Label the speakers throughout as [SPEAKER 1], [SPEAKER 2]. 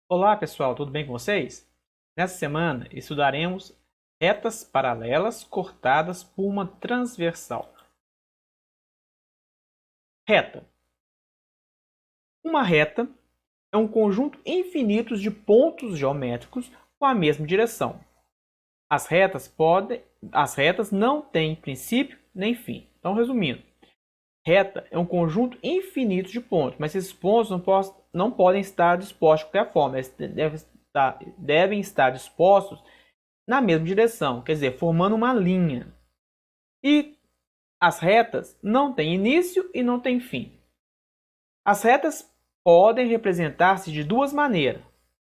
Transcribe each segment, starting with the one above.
[SPEAKER 1] Olá pessoal, tudo bem com vocês? Nessa semana estudaremos retas paralelas cortadas por uma transversal. Reta. Uma reta é um conjunto infinito de pontos geométricos com a mesma direção. As retas não têm princípio nem fim. Então, resumindo, reta é um conjunto infinito de pontos, mas esses pontos não podem estar dispostos de qualquer forma. Eles devem estar dispostos na mesma direção, quer dizer, formando uma linha. E as retas não têm início e não têm fim. As retas podem representar-se de duas maneiras.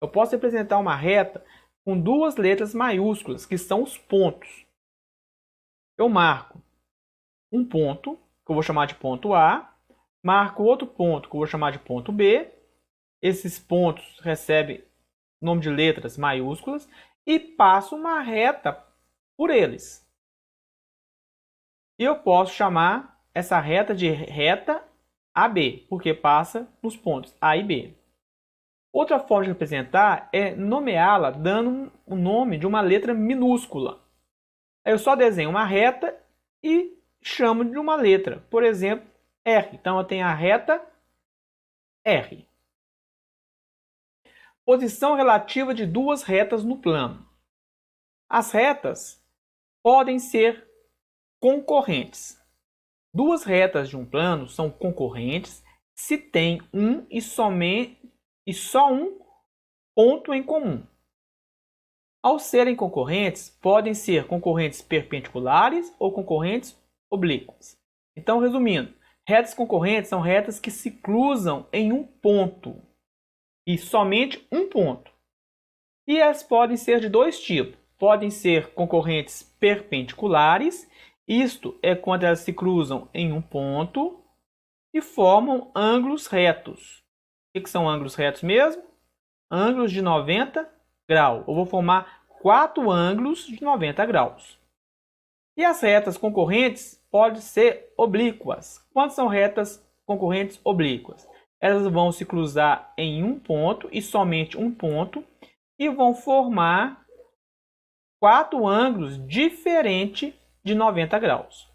[SPEAKER 1] Eu posso representar uma reta com duas letras maiúsculas, que são os pontos. Eu marco um ponto, que eu vou chamar de ponto A, marco outro ponto, que eu vou chamar de ponto B. Esses pontos recebem nome de letras maiúsculas e passo uma reta por eles. E eu posso chamar essa reta de reta AB, porque passa nos pontos A e B. Outra forma de representar é nomeá-la dando o nome de uma letra minúscula. Eu só desenho uma reta e chamo de uma letra. Por exemplo, R. Então eu tenho a reta R. Posição relativa de duas retas no plano. As retas podem ser concorrentes. Duas retas de um plano são concorrentes se tem um e só um ponto em comum. Ao serem concorrentes, podem ser concorrentes perpendiculares ou concorrentes oblíquas. Então, resumindo, retas concorrentes são retas que se cruzam em um ponto e somente um ponto. E elas podem ser de dois tipos. Podem ser concorrentes perpendiculares, isto é quando elas se cruzam em um ponto e formam ângulos retos. O que são ângulos retos mesmo? Ângulos de 90 graus. Eu vou formar quatro ângulos de 90 graus. E as retas concorrentes podem ser oblíquas. Quando são retas concorrentes oblíquas? Elas vão se cruzar em um ponto e somente um ponto e vão formar quatro ângulos diferentes de 90 graus.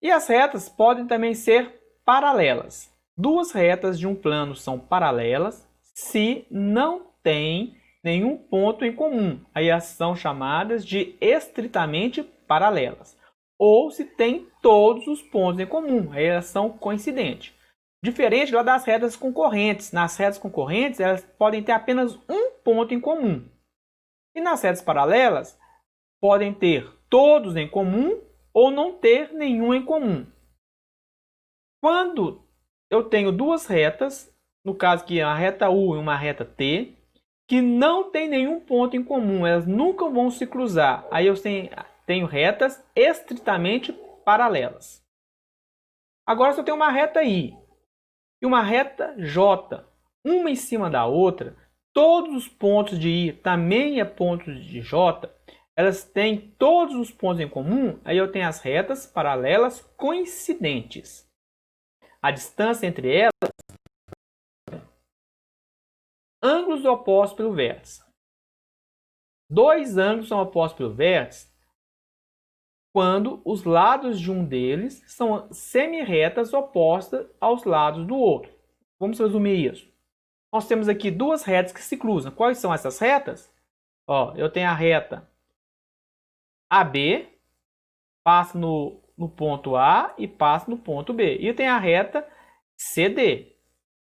[SPEAKER 1] E as retas podem também ser paralelas. Duas retas de um plano são paralelas se não tem nenhum ponto em comum. Aí elas são chamadas de estritamente paralelas. Ou se tem todos os pontos em comum. Aí elas são coincidentes. Diferente lá das retas concorrentes. Nas retas concorrentes, elas podem ter apenas um ponto em comum. E nas retas paralelas, podem ter todos em comum ou não ter nenhum em comum. Quando eu tenho duas retas, no caso que é uma reta U e uma reta T, que não tem nenhum ponto em comum, elas nunca vão se cruzar. Aí eu tenho retas estritamente paralelas. Agora, se eu tenho uma reta I e uma reta J, uma em cima da outra, todos os pontos de I também é pontos de J, elas têm todos os pontos em comum, aí eu tenho as retas paralelas coincidentes. A distância entre elas, ângulos opostos pelo vértice. Dois ângulos são opostos pelo vértice quando os lados de um deles são semi-retas opostas aos lados do outro. Vamos resumir isso. Nós temos aqui duas retas que se cruzam. Quais são essas retas? Eu tenho a reta AB, passa no ponto A e passa no ponto B. E eu tenho a reta CD.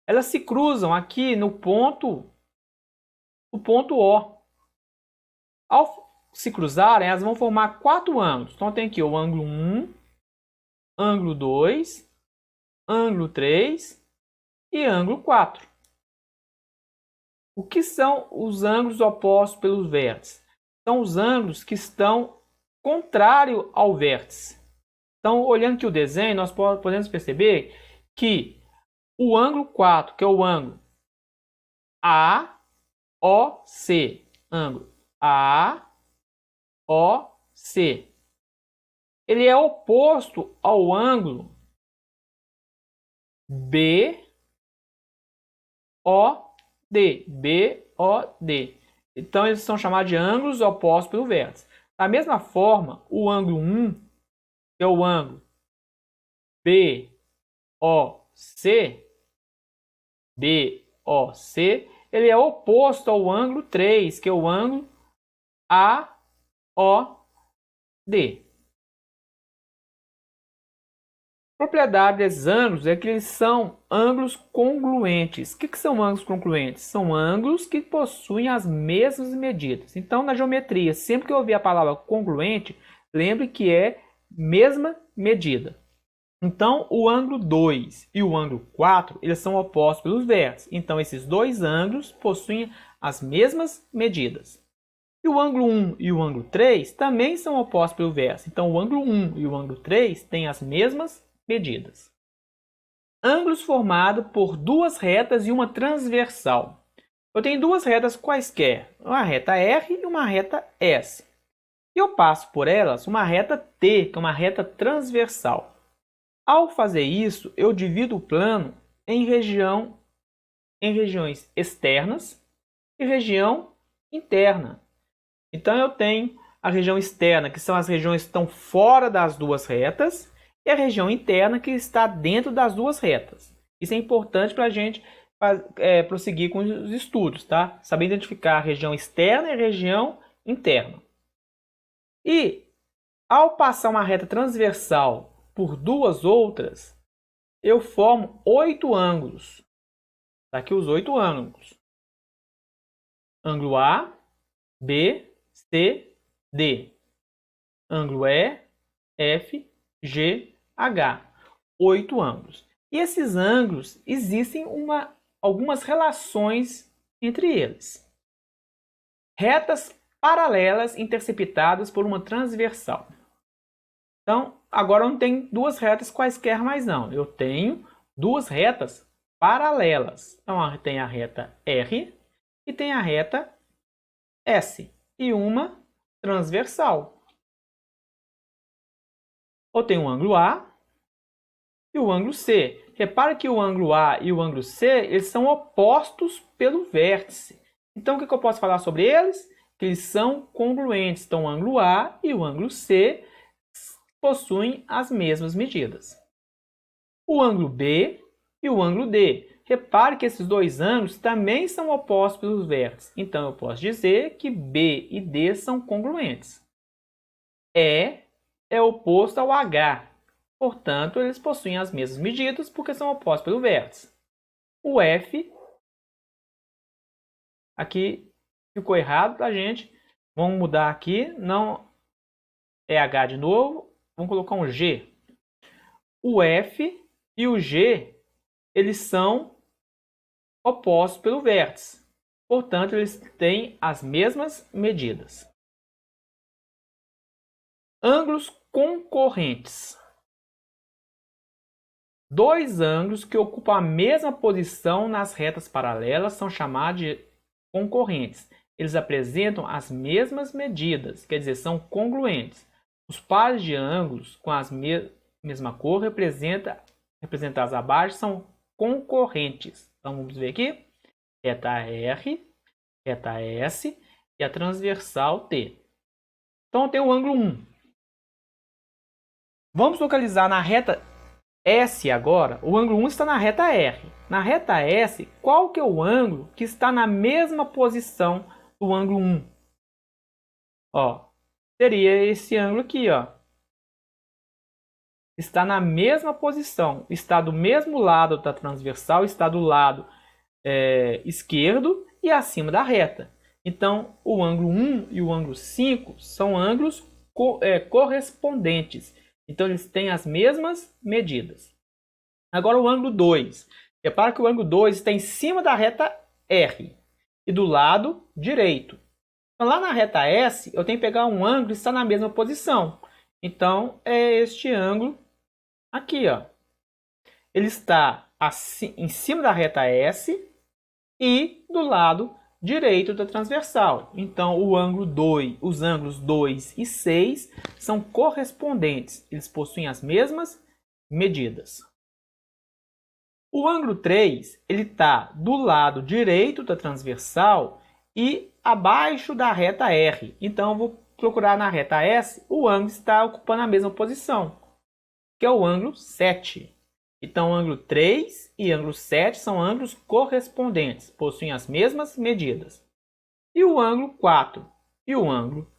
[SPEAKER 1] Elas se cruzam aqui no ponto O. Ao se cruzarem, elas vão formar quatro ângulos. Então, tem aqui o ângulo 1, ângulo 2, ângulo 3 e ângulo 4. O que são os ângulos opostos pelos vértices? São os ângulos que estão contrários ao vértice. Então, olhando aqui o desenho, nós podemos perceber que o ângulo 4, que é o ângulo AOC, ângulo AOC, ele é oposto ao ângulo BOC. BOD. Então, eles são chamados de ângulos opostos pelo vértice. Da mesma forma, o ângulo 1, que é o ângulo BOC, ele é oposto ao ângulo 3, que é o ângulo AOD. A propriedade desses ângulos é que eles são ângulos congruentes. O que são ângulos congruentes? São ângulos que possuem as mesmas medidas. Então, na geometria, sempre que eu ouvir a palavra congruente, lembre que é mesma medida. Então, o ângulo 2 e o ângulo 4, eles são opostos pelos vértices. Então, esses dois ângulos possuem as mesmas medidas. E o ângulo 1 e o ângulo 3 também são opostos pelo vértice. Então, o ângulo 1 e o ângulo 3 têm as mesmas medidas. Ângulos formados por duas retas e uma transversal. Eu tenho duas retas quaisquer, uma reta R e uma reta S. E eu passo por elas uma reta T, que é uma reta transversal. Ao fazer isso, eu divido o plano em regiões externas e região interna. Então, eu tenho a região externa, que são as regiões que estão fora das duas retas, e a região interna, que está dentro das duas retas. Isso é importante para a gente prosseguir com os estudos, tá? Saber identificar a região externa e a região interna. E, ao passar uma reta transversal por duas outras, eu formo 8 ângulos. Tá aqui os 8 ângulos. Ângulo A, B, C, D. Ângulo E, F, G, H. 8 ângulos. E esses ângulos, existem algumas relações entre eles. Retas paralelas interceptadas por uma transversal. Então, agora eu não tenho duas retas quaisquer mais não. Eu tenho duas retas paralelas. Então, tem a reta R e tem a reta S. E uma transversal. Eu tenho o ângulo A e o ângulo C. Repare que o ângulo A e o ângulo C, eles são opostos pelo vértice. Então, o que eu posso falar sobre eles? Que eles são congruentes. Então, o ângulo A e o ângulo C possuem as mesmas medidas. O ângulo B e o ângulo D. Repare que esses dois ângulos também são opostos pelos vértices. Então, eu posso dizer que B e D são congruentes. E é oposto ao H. Portanto, eles possuem as mesmas medidas porque são opostos pelo vértice. O F, aqui ficou errado para a gente. Vamos mudar aqui. Não é H de novo. Vamos colocar um G. O F e o G, eles são opostos pelo vértice. Portanto, eles têm as mesmas medidas. Ângulos concorrentes. Dois ângulos que ocupam a mesma posição nas retas paralelas são chamados de concorrentes. Eles apresentam as mesmas medidas, quer dizer, são congruentes. Os pares de ângulos com a mesma cor representados abaixo são concorrentes. Então, vamos ver aqui. Reta R, reta S e a transversal T. Então, eu tenho o ângulo 1. Vamos localizar na reta S agora. O ângulo 1 está na reta R. Na reta S, qual que é o ângulo que está na mesma posição do ângulo 1? Seria esse ângulo aqui, Está na mesma posição, está do mesmo lado da transversal, está do lado esquerdo e acima da reta. Então, o ângulo 1 e o ângulo 5 são ângulos correspondentes. Então, eles têm as mesmas medidas. Agora, o ângulo 2. Repara que o ângulo 2 está em cima da reta R e do lado direito. Então, lá na reta S, eu tenho que pegar um ângulo que está na mesma posição. Então, é este ângulo aqui, Ele está em cima da reta S e do lado direito da transversal. Então, os ângulos 2 e 6 são correspondentes. Eles possuem as mesmas medidas. O ângulo 3 ele está do lado direito da transversal e abaixo da reta R. Então, eu vou procurar na reta S, o ângulo está ocupando a mesma posição, que é o ângulo 7. Então, o ângulo 3 e ângulo 7 são ângulos correspondentes, possuem as mesmas medidas. E o ângulo 4 e o ângulo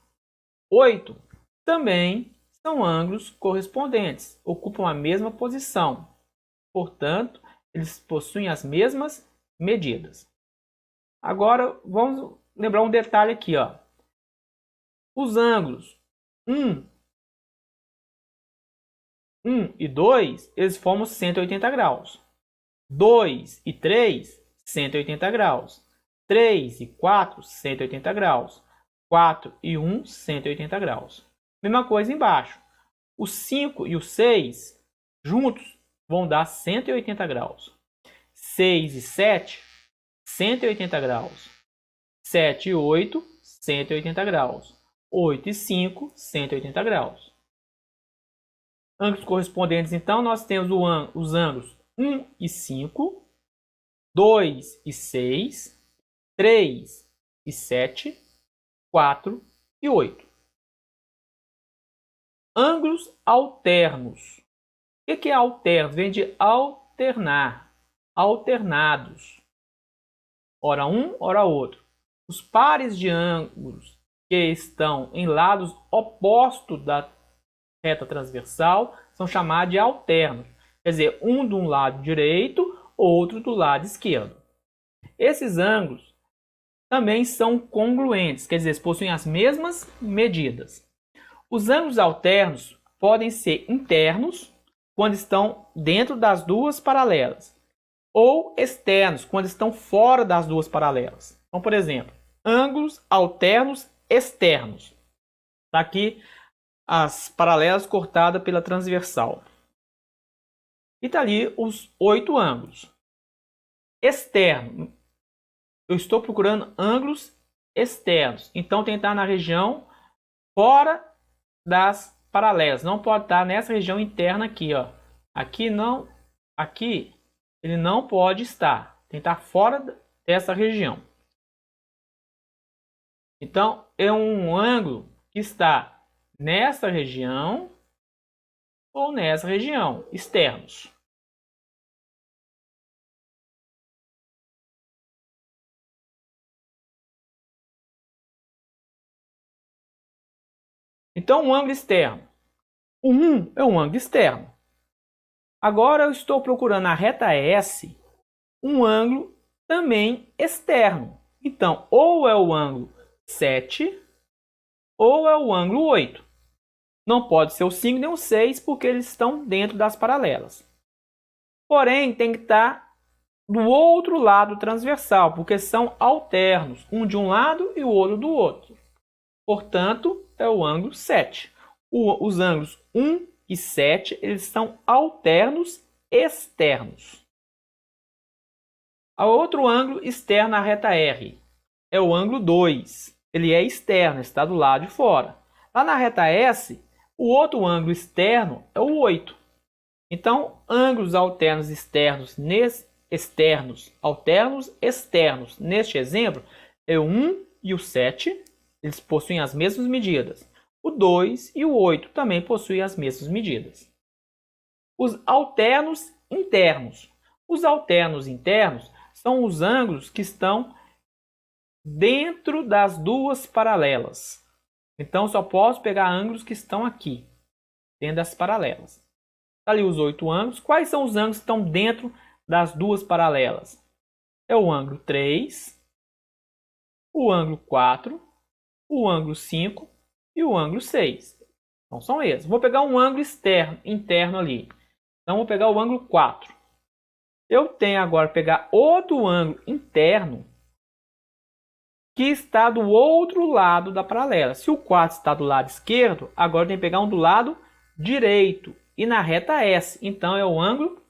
[SPEAKER 1] 8 também são ângulos correspondentes, ocupam a mesma posição. Portanto, eles possuem as mesmas medidas. Agora, vamos lembrar um detalhe aqui, ó. Os ângulos 1 e 2, eles formam 180 graus. 2 e 3, 180 graus. 3 e 4, 180 graus. 4 e 1, 180 graus. Mesma coisa embaixo. O 5 e o 6, juntos, vão dar 180 graus. 6 e 7, 180 graus. 7 e 8, 180 graus. 8 e 5, 180 graus. Ângulos correspondentes, então, nós temos os ângulos 1 e 5, 2 e 6, 3 e 7, 4 e 8. Ângulos alternos. O que é alternos? Vem de alternar, alternados. Ora um, ora outro. Os pares de ângulos que estão em lados opostos da reta transversal são chamados de alternos. Quer dizer, um de um lado direito, outro do lado esquerdo. Esses ângulos também são congruentes, quer dizer, possuem as mesmas medidas. Os ângulos alternos podem ser internos, quando estão dentro das duas paralelas, ou externos, quando estão fora das duas paralelas. Então, por exemplo, ângulos alternos externos. Está aqui as paralelas cortadas pela transversal. E está ali os 8 ângulos. Externo. Eu estou procurando ângulos externos. Então, tem que estar na região fora das paralelas. Não pode estar nessa região interna aqui, ó. Aqui não, aqui ele não pode estar. Tem que estar fora dessa região. Então, é um ângulo que está nessa região ou nessa região, externos. Então, um ângulo externo. O 1 é um ângulo externo. Agora eu estou procurando na reta S um ângulo também externo. Então, ou é o ângulo 7 ou é o ângulo 8. Não pode ser o 5 nem o 6 porque eles estão dentro das paralelas. Porém, tem que estar do outro lado transversal, porque são alternos, um de um lado e o outro do outro. Portanto, é o ângulo 7. Os ângulos 1 e 7, eles são alternos externos. O outro ângulo externo à reta R é o ângulo 2. Ele é externo, está do lado de fora. Lá na reta S, o outro ângulo externo é o 8. Então, ângulos alternos externos, alternos externos, neste exemplo, é o 1 e o 7. Eles possuem as mesmas medidas. O 2 e o 8 também possuem as mesmas medidas. Os alternos internos. Os alternos internos são os ângulos que estão dentro das duas paralelas. Então, só posso pegar ângulos que estão aqui, dentro das paralelas. Tá ali os 8 ângulos. Quais são os ângulos que estão dentro das duas paralelas? É o ângulo 3, o ângulo 4, o ângulo 5 e o ângulo 6. Então, são esses. Vou pegar um ângulo interno ali. Então, vou pegar o ângulo 4. Eu tenho agora que pegar outro ângulo interno que está do outro lado da paralela. Se o 4 está do lado esquerdo, agora eu tenho que pegar um do lado direito. E na reta S, então é o ângulo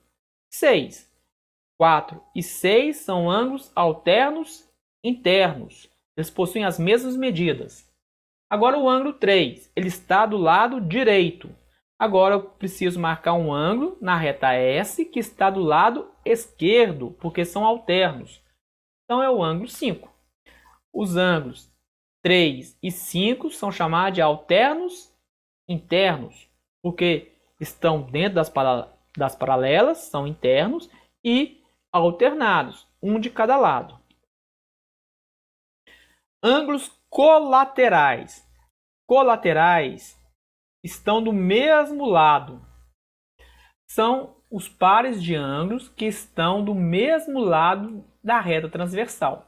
[SPEAKER 1] 6. 4 e 6 são ângulos alternos internos. Eles possuem as mesmas medidas. Agora o ângulo 3, ele está do lado direito. Agora eu preciso marcar um ângulo na reta S que está do lado esquerdo, porque são alternos. Então é o ângulo 5. Os ângulos 3 e 5 são chamados de alternos internos, porque estão dentro das paralelas, são internos, e alternados, um de cada lado. Ângulos colaterais. Colaterais estão do mesmo lado. São os pares de ângulos que estão do mesmo lado da reta transversal.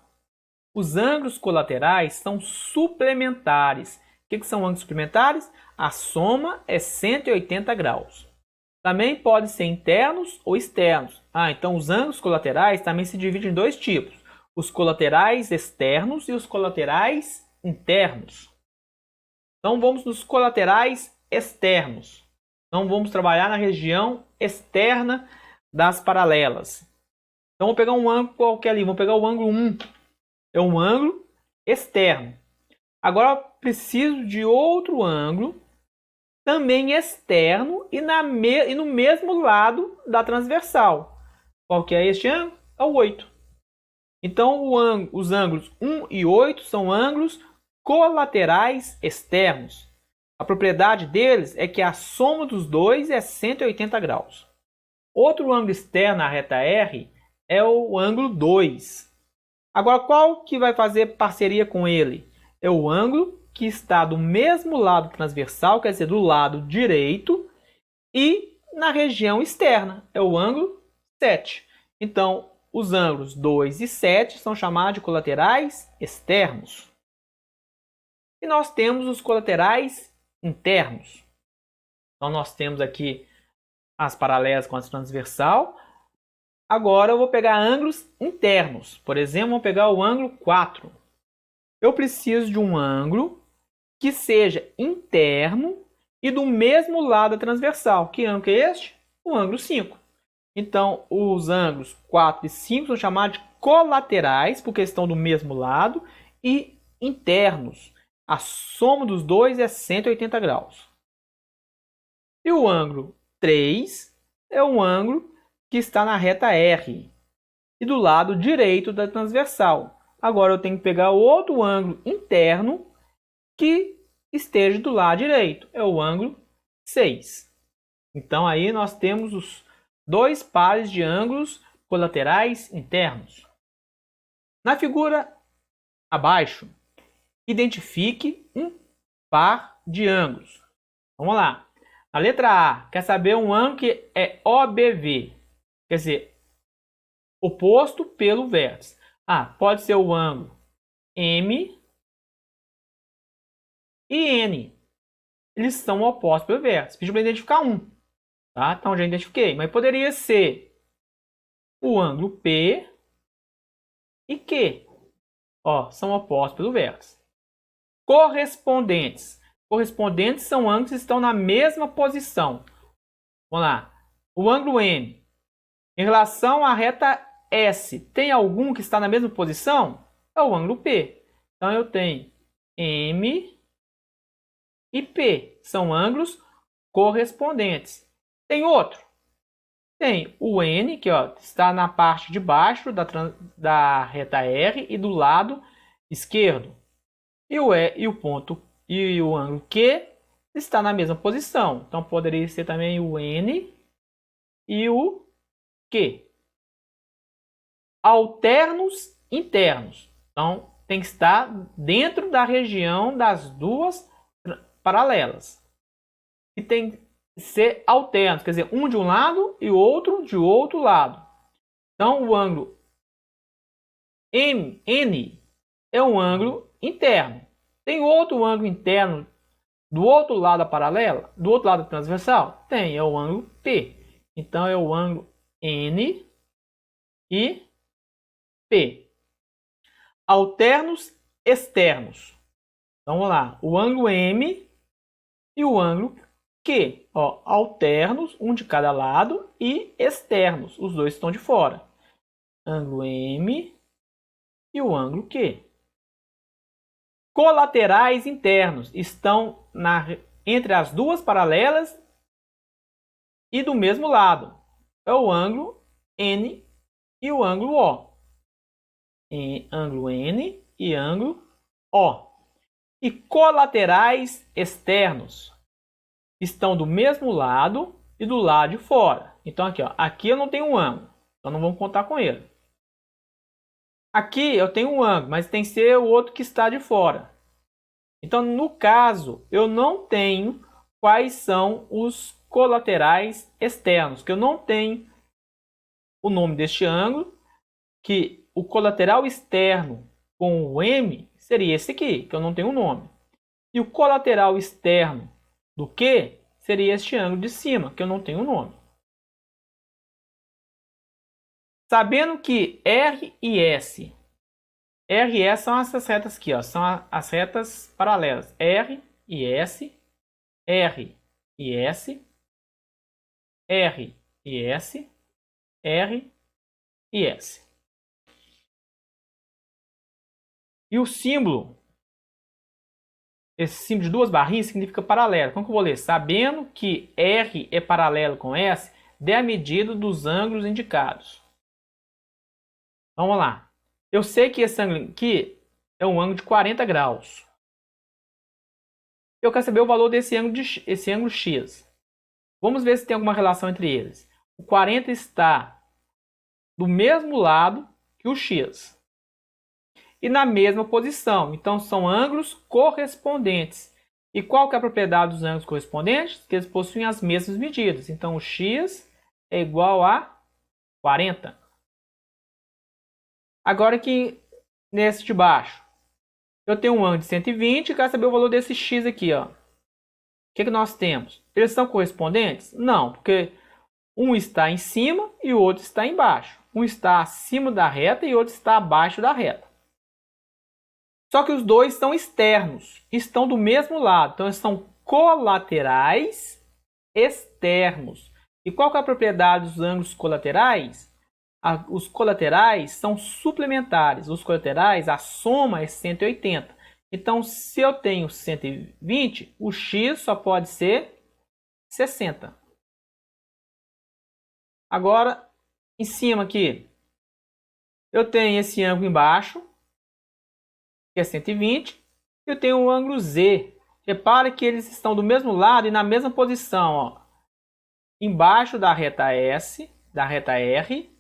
[SPEAKER 1] Os ângulos colaterais são suplementares. O que são ângulos suplementares? A soma é 180 graus. Também podem ser internos ou externos. Então os ângulos colaterais também se dividem em dois tipos: os colaterais externos e os colaterais internos. Então vamos nos colaterais externos. Então vamos trabalhar na região externa das paralelas. Então vou pegar um ângulo qualquer ali, vou pegar o ângulo 1. É um ângulo externo. Agora eu preciso de outro ângulo também externo e no mesmo lado da transversal. Qual que é este ângulo? É o 8. Então os ângulos 1 e 8 são ângulos colaterais externos. A propriedade deles é que a soma dos dois é 180 graus. Outro ângulo externo na reta R é o ângulo 2. Agora, qual que vai fazer parceria com ele? É o ângulo que está do mesmo lado transversal, quer dizer, do lado direito, e na região externa. É o ângulo 7. Então, os ângulos 2 e 7 são chamados de colaterais externos. E nós temos os colaterais internos. Então, nós temos aqui as paralelas com a transversal. Agora eu vou pegar ângulos internos. Por exemplo, vou pegar o ângulo 4. Eu preciso de um ângulo que seja interno e do mesmo lado da transversal. Que ângulo que é este? O ângulo 5. Então, os ângulos 4 e 5 são chamados de colaterais, porque estão do mesmo lado, e internos. A soma dos dois é 180 graus. E o ângulo 3 é um ângulo que está na reta R e do lado direito da transversal. Agora eu tenho que pegar outro ângulo interno que esteja do lado direito. É o ângulo 6. Então aí nós temos os dois pares de ângulos colaterais internos. Na figura abaixo, identifique um par de ângulos. Vamos lá. A letra A quer saber um ângulo que é OBV. Quer dizer, oposto pelo vértice. Pode ser o ângulo M e N. Eles são opostos pelo vértice. Pediu para identificar um. Tá? Então já identifiquei. Mas poderia ser o ângulo P e Q. São opostos pelo vértice. Correspondentes. Correspondentes são ângulos que estão na mesma posição. Vamos lá. O ângulo M. Em relação à reta S, tem algum que está na mesma posição? É o ângulo P. Então, eu tenho M e P. São ângulos correspondentes. Tem outro? Tem o N, que está na parte de baixo da reta R e do lado esquerdo. E o ângulo Q está na mesma posição. Então, poderia ser também o N e o Q. Alternos internos. Então, tem que estar dentro da região das duas paralelas. E tem que ser alternos, quer dizer, um de um lado e o outro de outro lado. Então, o ângulo N é um ângulo interno. Tem outro ângulo interno do outro lado da paralela? Do outro lado da transversal? Tem, é o ângulo P. Então, é o ângulo N e P. Alternos externos. Então, vamos lá. O ângulo M e o ângulo Q. Alternos, um de cada lado, e externos. Os dois estão de fora. Ângulo M e o ângulo Q. Colaterais internos estão entre as duas paralelas e do mesmo lado. É o ângulo N e o ângulo O. Ângulo N e ângulo O. E colaterais externos estão do mesmo lado e do lado de fora. Então aqui, ó, aqui eu não tenho um ângulo, então não vamos contar com ele. Aqui eu tenho um ângulo, mas tem que ser o outro que está de fora. Então, no caso, eu não tenho quais são os colaterais externos, que eu não tenho o nome deste ângulo, que o colateral externo com o M seria esse aqui, que eu não tenho o nome. E o colateral externo do Q seria este ângulo de cima, que eu não tenho o nome. Sabendo que R e S são essas retas aqui, ó, são as retas paralelas. R e S, R e S, R e S, R e S. E o símbolo, esse símbolo de duas barrinhas significa paralelo. Como que eu vou ler? Sabendo que R é paralelo com S, dê a medida dos ângulos indicados. Vamos lá. Eu sei que esse ângulo aqui é um ângulo de 40 graus. Eu quero saber o valor desse ângulo, esse ângulo X. Vamos ver se tem alguma relação entre eles. O 40 está do mesmo lado que o X. E na mesma posição. Então, são ângulos correspondentes. E qual que é a propriedade dos ângulos correspondentes? Que eles possuem as mesmas medidas. Então, o X é igual a 40. Agora aqui, nesse de baixo, eu tenho um ângulo de 120 e quero saber o valor desse X aqui, ó. O que nós temos? Eles são correspondentes? Não, porque um está em cima e o outro está embaixo. Um está acima da reta e o outro está abaixo da reta. Só que os dois são externos, estão do mesmo lado. Então, eles são colaterais externos. E qual que é a propriedade dos ângulos colaterais? Os colaterais são suplementares. Os colaterais, a soma é 180. Então, se eu tenho 120, o X só pode ser 60. Agora, em cima aqui, eu tenho esse ângulo embaixo, que é 120. E eu tenho o ângulo Z. Repare que eles estão do mesmo lado e na mesma posição, ó. Embaixo da reta S, da reta R.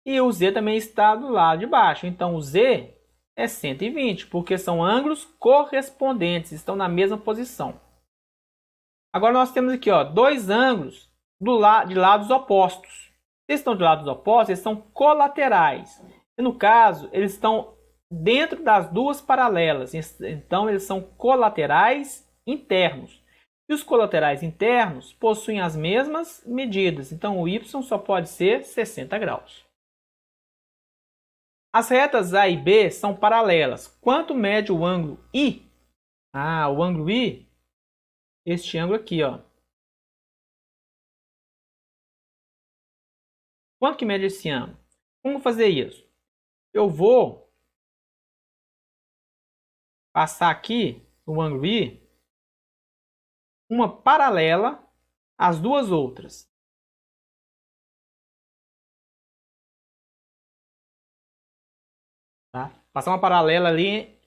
[SPEAKER 1] E o Z também está do lado de baixo. Então, o Z é 120, porque são ângulos correspondentes, estão na mesma posição. Agora, nós temos aqui, ó, dois ângulos de lados opostos. Se eles estão de lados opostos, eles são colaterais. E, no caso, eles estão dentro das duas paralelas. Então, eles são colaterais internos. E os colaterais internos possuem as mesmas medidas. Então, o Y só pode ser 60 graus. As retas A e B são paralelas. Quanto mede o ângulo I? O ângulo I, este ângulo aqui, ó. Quanto que mede esse ângulo? Como fazer isso? Eu vou passar aqui no ângulo I uma paralela às duas outras. Tá? Passar uma paralela ali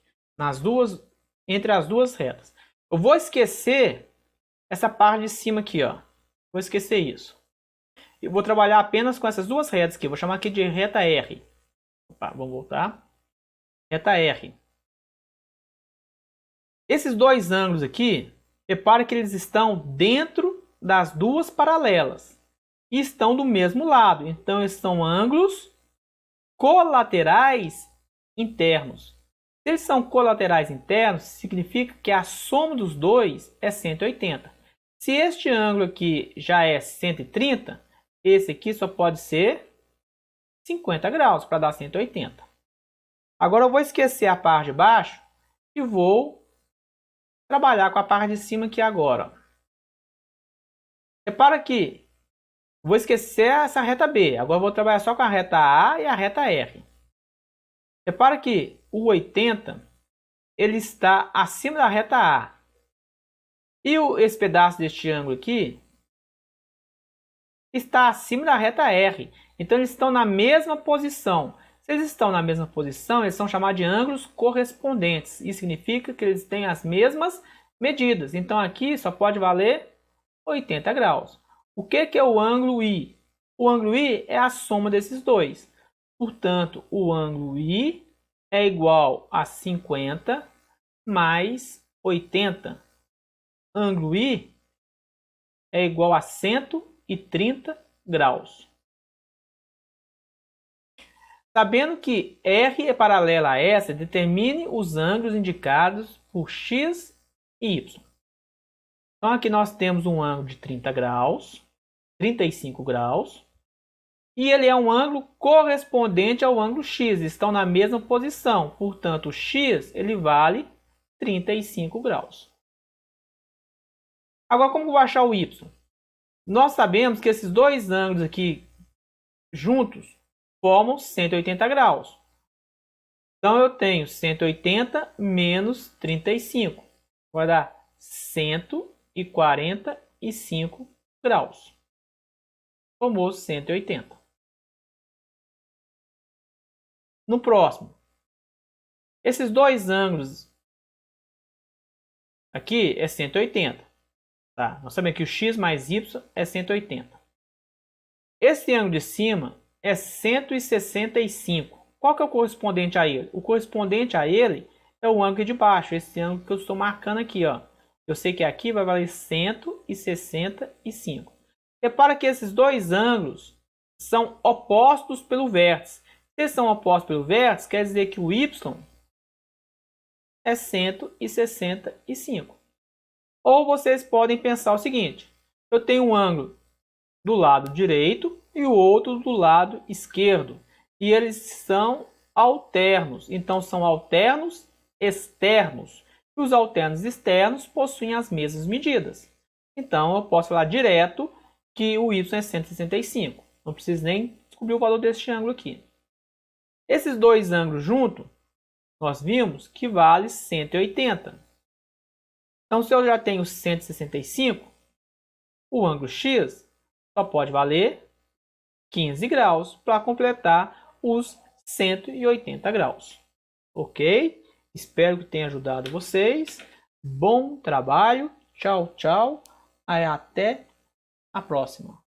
[SPEAKER 1] entre as duas retas. Eu vou esquecer essa parte de cima aqui, ó. Vou esquecer isso. Eu vou trabalhar apenas com essas duas retas aqui. Vou chamar aqui de reta R. Opa, vamos voltar. Reta R. Esses dois ângulos aqui, repare que eles estão dentro das duas paralelas. E estão do mesmo lado. Então, eles são ângulos colaterais internos. Se eles são colaterais internos, significa que a soma dos dois é 180. Se este ângulo aqui já é 130, esse aqui só pode ser 50 graus para dar 180. Agora eu vou esquecer a parte de baixo e vou trabalhar com a parte de cima aqui agora. Repara que vou esquecer essa reta B. Agora eu vou trabalhar só com a reta A e a reta R. Repara que o 80 ele está acima da reta A. E esse pedaço deste ângulo aqui está acima da reta R. Então eles estão na mesma posição. Se eles estão na mesma posição, eles são chamados de ângulos correspondentes. Isso significa que eles têm as mesmas medidas. Então aqui só pode valer 80 graus. O que é o ângulo I? O ângulo I é a soma desses dois. Portanto, o ângulo I é igual a 50 mais 80. Ângulo I é igual a 130 graus. Sabendo que R é paralela a S, determine os ângulos indicados por X e Y. Então aqui nós temos um ângulo de 30 graus, 35 graus, e ele é um ângulo correspondente ao ângulo X, estão na mesma posição, portanto o X ele vale 35 graus. Agora como eu vou achar o Y? Nós sabemos que esses dois ângulos aqui juntos formam 180 graus. Então eu tenho 180 menos 35, vai dar 145 graus. Formou 180. No próximo, esses dois ângulos aqui é 180. Tá? Nós sabemos que o x mais y é 180. Esse ângulo de cima é 165. Qual que é o correspondente a ele? O correspondente a ele é o ângulo de baixo, esse ângulo que eu estou marcando aqui. Ó. Eu sei que aqui vai valer 165. Repara que esses dois ângulos são opostos pelo vértice. Se eles são opostos pelo vértice, quer dizer que o y é 165. Ou vocês podem pensar o seguinte: eu tenho um ângulo do lado direito e o outro do lado esquerdo. E eles são alternos. Então, são alternos externos. E os alternos externos possuem as mesmas medidas. Então, eu posso falar direto que o y é 165. Não preciso nem descobrir o valor desse ângulo aqui. Esses dois ângulos juntos, nós vimos que vale 180. Então, se eu já tenho 165, o ângulo x só pode valer 15 graus para completar os 180 graus. Ok? Espero que tenha ajudado vocês. Bom trabalho. Tchau, tchau. Até a próxima.